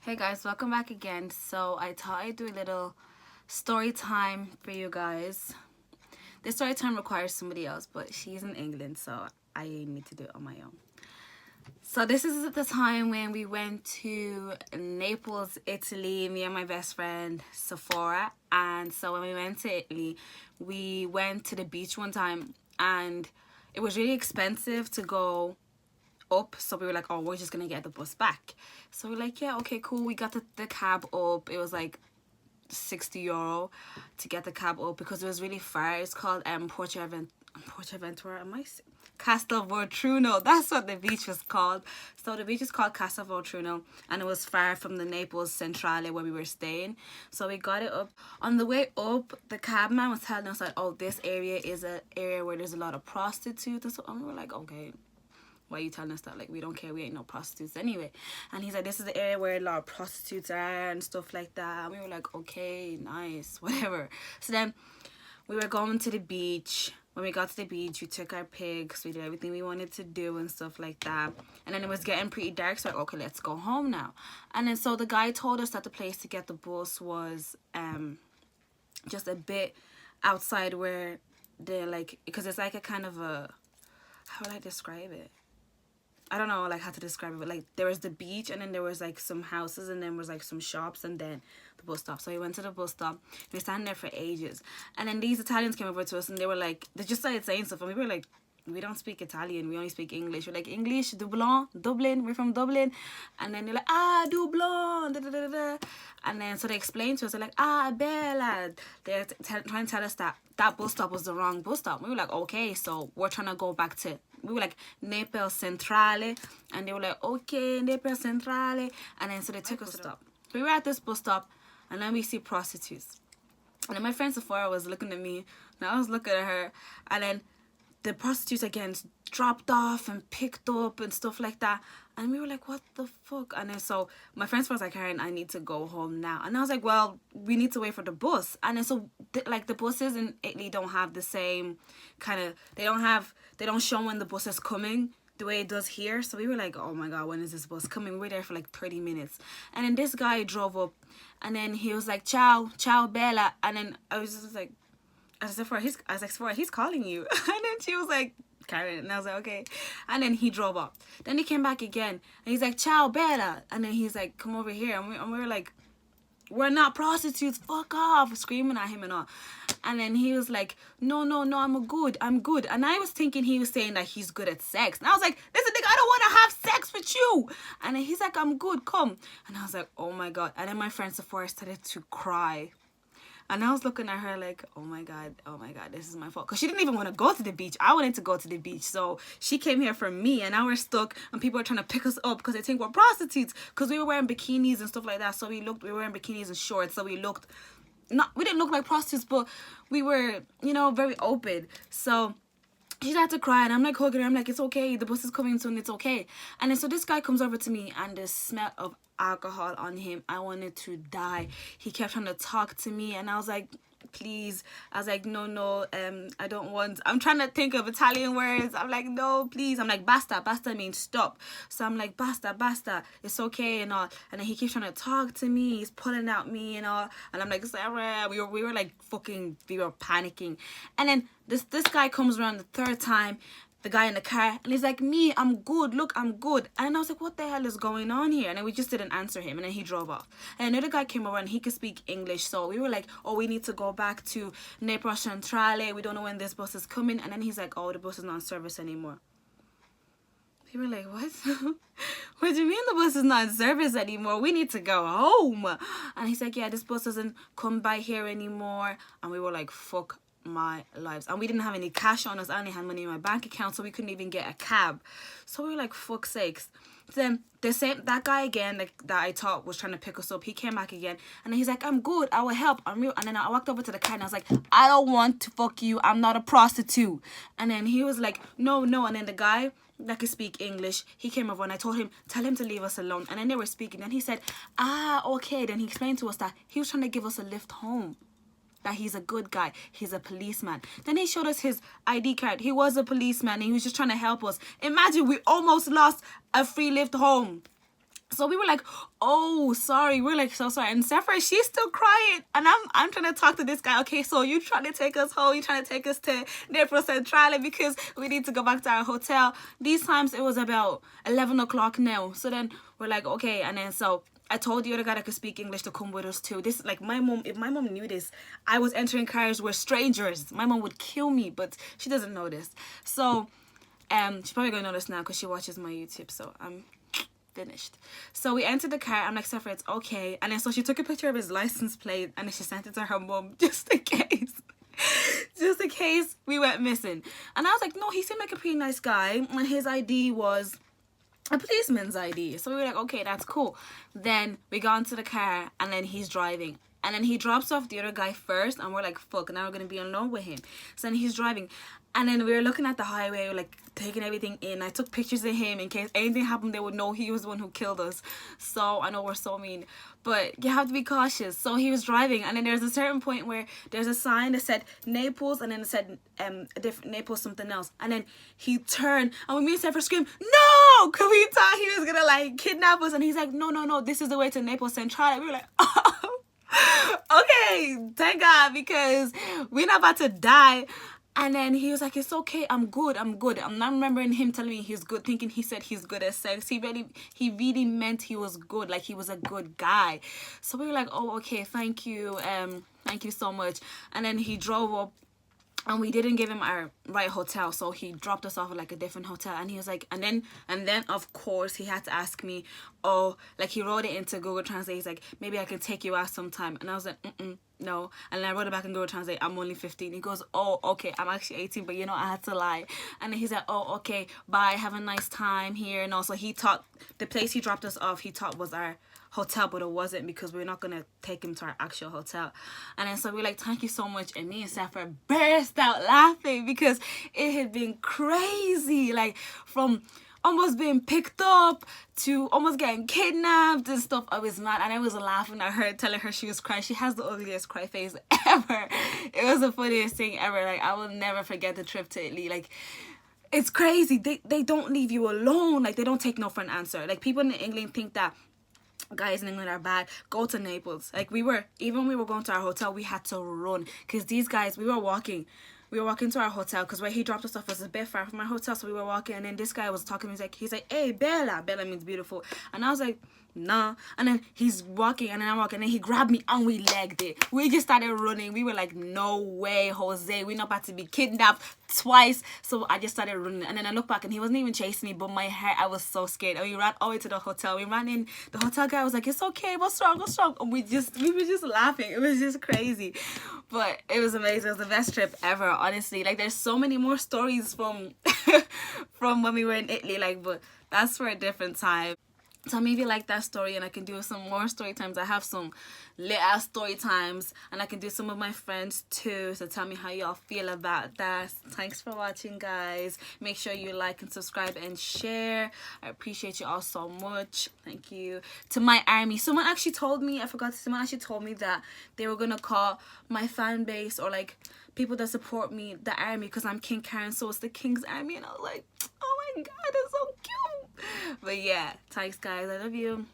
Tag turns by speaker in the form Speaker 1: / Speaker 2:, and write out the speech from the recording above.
Speaker 1: Hey guys, welcome back again. So I thought I'd do a little story time for you guys. This story time requires somebody else, but she's in England, so I need to do it on my own. So this is at the time when we went to Naples, Italy, me and my best friend Sephora. And so when we went to Italy, we went to the beach one time, and it was really expensive to go up, so we were like, oh, we're just gonna get the bus back. So we're like, yeah, okay, cool. We got the cab up. It was like €60 to get the cab up because it was really far. It's called Portaventura. Castelvolturno. That's what the beach was called. So the beach is called Castelvolturno, and it was far from the Naples Centrale where we were staying. So we got it up. On the way up, the cabman was telling us like, oh, this area is an area where there's a lot of prostitutes. And we were like, okay, why are you telling us that? Like, we don't care, we ain't no prostitutes anyway. And he's like, this is the area where a lot of prostitutes are and stuff like that. And we were like, okay, nice, whatever. So then we were going to the beach. When we got to the beach, we took our pics, we did everything we wanted to do and stuff like that. And then it was getting pretty dark, so like, okay, let's go home now. And then so the guy told us that the place to get the bus was just a bit outside where they're like, because it's like a kind of a, how would I describe it? I don't know like how to describe it, but like there was the beach, and then there was like some houses, and then was like some shops, and then the bus stop. So we went to the bus stop. We were standing there for ages, and then these Italians came over to us, and they were like, they just started saying stuff, and we were like, we don't speak Italian, we only speak English. We're like, English, Dublin, we're from Dublin. And then they're like, Dublin, da, da, da, da. And then so they explained to us, they're like, bella. They're trying to tell us that that bus stop was the wrong bus stop. We were like, okay, so we're trying to go back to, we were like, Naples Centrale. And they were like, okay, Naples Centrale. And then so they took us to stop. We were at this bus stop, and then we see prostitutes. And then my friend Sephora was looking at me, and I was looking at her, and then the prostitutes again dropped off and picked up and stuff like that. And we were like, what the fuck? And then so my friends was like, Karine, I need to go home now. And I was like, well, we need to wait for the bus. And then so like the buses in Italy don't have the same kind of, they don't show when the bus is coming the way it does here. So we were like, oh my god, when is this bus coming? We were there for like 30 minutes. And then this guy drove up, and then he was like, ciao bella. And then I was just like, I was like, Sephora, he's calling you. And then she was like, Karine. And I was like, okay. And then he drove up. Then he came back again, and he's like, ciao bella. And then he's like, come over here. And we were like, we're not prostitutes, fuck off, screaming at him and all. And then he was like, no, I'm good. And I was thinking he was saying that he's good at sex. And I was like, listen, nigga, I don't want to have sex with you. And then he's like, I'm good, come. And I was like, oh my god. And then my friend Sephora started to cry. And I was looking at her like, oh my god, this is my fault. Because she didn't even want to go to the beach. I wanted to go to the beach. So she came here for me, and now we're stuck, and people are trying to pick us up because they think we're prostitutes. Because we were wearing bikinis and stuff like that. So we were wearing bikinis and shorts. So we didn't look like prostitutes, but we were, very open. So she started to cry, and I'm like hugging her. I'm like, it's okay. The bus is coming soon. It's okay. And then so this guy comes over to me, and the smell of alcohol on him, I wanted to die. He kept trying to talk to me, and I was like, please. I was like, no, I don't want. I'm trying to think of Italian words. I'm like, no, please. I'm like, basta means stop. So I'm like, basta, it's okay and all. And then he keeps trying to talk to me. He's pulling at me and all. And I'm like, Sarah, we were like we were panicking. And then this guy comes around the third time, the guy in the car, and he's like, me, I'm good, look, I'm good. And I was like, what the hell is going on here? And then we just didn't answer him, and then he drove off. And another guy came over, and he could speak English, so we were like, oh, we need to go back to Naples Centrale, we don't know when this bus is coming. And then he's like, oh, the bus is not in service anymore. We were like, what? What do you mean the bus is not in service anymore? We need to go home. And he's like, yeah, this bus doesn't come by here anymore. And we were like, fuck my lives. And we didn't have any cash on us. I only had money in my bank account, so we couldn't even get a cab. So we were like, fuck's sakes. Then that guy again, like, that I thought was trying to pick us up, he came back again, and then he's like, I'm good, I will help, I'm real. And then I walked over to the car, and I was like, I don't want to fuck you, I'm not a prostitute. And then he was like, no. And then the guy that could speak English, he came over, and I told him, tell him to leave us alone. And then they were speaking, and he said, okay. Then he explained to us that he was trying to give us a lift home, that he's a good guy, he's a policeman. Then he showed us his ID card. He was a policeman, and he was just trying to help us. Imagine, we almost lost a free lift home. So we were like, oh, sorry. We're like, so sorry. And Sephora, she's still crying. And I'm trying to talk to this guy. Okay, so you trying to take us home. You trying to take us to Naples Centrale because we need to go back to our hotel. These times it was about 11 o'clock now. So then we're like, okay. And then so I told the other guy that could speak English to come with us too. This, like, my mom, if my mom knew this, I was entering cars with strangers. My mom would kill me, but she doesn't know this. So she's probably going to know this now because she watches my YouTube. So I'm finished. So we entered the car. I'm like, Sephora, it's okay. And then so she took a picture of his license plate and then she sent it to her mom just in case. Just in case we went missing. And I was like, no, he seemed like a pretty nice guy. And his ID was a policeman's ID. So we were like, okay, that's cool. Then we got into the car and then he's driving. And then he drops off the other guy first and we're like, fuck, now we're going to be alone with him. So then he's driving. And then we were looking at the highway, we were like taking everything in. I took pictures of him in case anything happened, they would know he was the one who killed us. So I know we're so mean, but you have to be cautious. So he was driving, and then there's a certain point where there's a sign that said Naples, and then it said a different Naples something else. And then he turned, and when me and Sephora screamed, no! Because we thought he was gonna like kidnap us, and he's like, no, this is the way to Naples Centrale. We were like, oh, okay, thank God, because we're not about to die. And then he was like, it's okay, I'm good. I'm not remembering him telling me he's good, thinking he said he's good at sex. He really meant he was good, like he was a good guy. So we were like, oh, okay, thank you so much. And then he drove up, and we didn't give him our right hotel, so he dropped us off at like a different hotel. And he was like, and then of course he had to ask me, oh, like he wrote it into Google Translate. He's like, maybe I can take you out sometime. And I was like, no. And then I wrote it back in Google Translate, I'm only 15. He goes, oh, okay, I'm actually 18, but you know, I had to lie. And then he's like, oh, okay, bye, have a nice time here. And also he thought the place he dropped us off, he thought was our hotel, but it wasn't, because we're not gonna take him to our actual hotel. And then so we're like, thank you so much. And me and Sephora burst out laughing because it had been crazy, like from almost being picked up to almost getting kidnapped and stuff. I was mad, and I was laughing at her, telling her she was crying. She has the ugliest cry face ever. It was the funniest thing ever. Like, I will never forget the trip to Italy. Like, it's crazy. They don't leave you alone. Like, they don't take no for an answer. Like, people in England think that guys in England are bad. Go to Naples. Like, even when we were going to our hotel, we had to run because these guys, we were walking to our hotel because where he dropped us off was a bit far from our hotel. So we were walking, and then this guy was talking to me. He's like, hey, Bella means beautiful. And I was like, nah. And then he's walking, and then I'm walking, and then he grabbed me and we legged it. We just started running. We were like, no way, Jose, we're not about to be kidnapped twice. So I just started running, and then I looked back and he wasn't even chasing me, but my hair, I was so scared. And we ran all the way to the hotel. We ran in. The hotel guy was like, it's okay, what's wrong? And we were just laughing. It was just crazy, but it was amazing. It was the best trip ever, honestly. Like, there's so many more stories from from when we were in Italy, like, but that's for a different time. Tell me if you like that story, and I can do some more story times. I have some lit ass story times, and I can do some with my friends too. So tell me how y'all feel about that. Thanks for watching, guys. Make sure you like and subscribe and share. I appreciate you all so much. Thank you. To my army, someone actually told me, someone actually told me that they were gonna call my fan base, or like people that support me, the army, because I'm King Karen, so it's the King's Army. And I was like, oh my god, that's so cute. But yeah, thanks guys, I love you.